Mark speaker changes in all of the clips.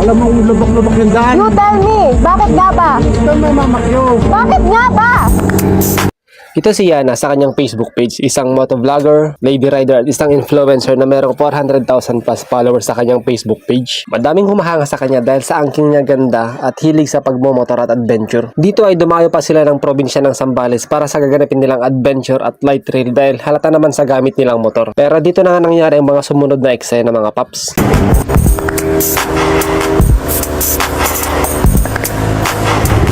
Speaker 1: Alam mo, lubak-lubak yung daan.
Speaker 2: You tell me, bakit nga ba?
Speaker 1: Ito may mamakyo.
Speaker 2: Bakit nga ba?
Speaker 3: Ito si Yana sa kanyang Facebook page, isang motovlogger, lady rider at isang influencer na merong 400,000 plus followers sa kanyang Facebook page. Madaming humahanga sa kanya dahil sa angking niya ganda at hilig sa pagmomotor at adventure. Dito ay dumayo pa sila ng probinsya ng Zambales para sa gaganapin nilang adventure at light trail dahil halata naman sa gamit nilang motor. Pero dito na nga nangyari ang mga sumunod na eksena mga paps.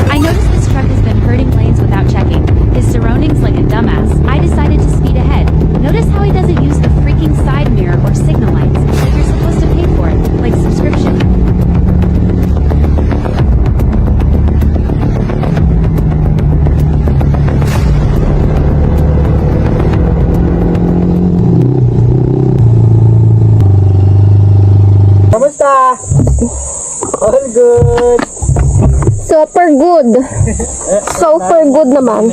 Speaker 4: I noticed this truck has been hurting lanes without checking his surroundings like a dumbass. I decided to speed ahead. Notice how he doesn't use the freaking side mirror or signal lights, like you're supposed to pay for it, like subscription.
Speaker 1: Kamusta? All good.
Speaker 2: Super good. Super good naman.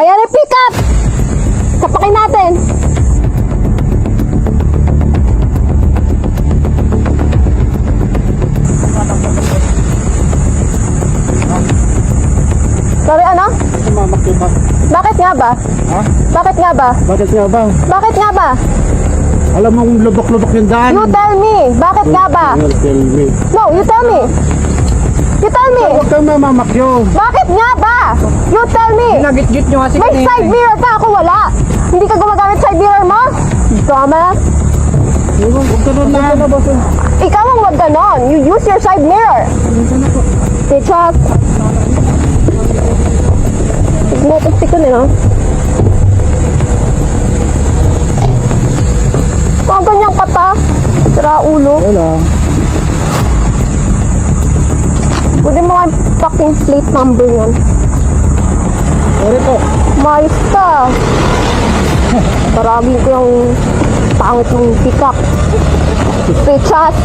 Speaker 2: Ayan na, pick up! Sapakin natin. Sorry, ano?
Speaker 1: Mamakyo ba?
Speaker 2: Bakit nga ba?
Speaker 1: Ha?
Speaker 2: Bakit nga ba?
Speaker 1: Bakit nga ba?
Speaker 2: Bakit nga ba?
Speaker 1: Alam mo, lubak-lubak yung daan.
Speaker 2: You tell me, bakit nga ba?
Speaker 1: You tell me.
Speaker 2: No, you tell me. You tell me.
Speaker 1: Huwag kang mamamakyo.
Speaker 2: Bakit nga ba? You tell me.
Speaker 1: Nagit-git nyo kasi
Speaker 2: May side mirror ka, ako wala. Hindi ka gumagamit side mirror mo? Dumbass.
Speaker 1: Huwag ka doon na.
Speaker 2: Ikaw ang wag ganon. You use your side mirror. Bitchas. Motostick ko nila. Kung ganyan ka pa, sira ulo.
Speaker 1: Wala.
Speaker 2: Pwede mo nga yung fucking plate number yan.
Speaker 1: Sorry po.
Speaker 2: Mais ka. Paragin ko yung pangit ng pick-up. Bitchas.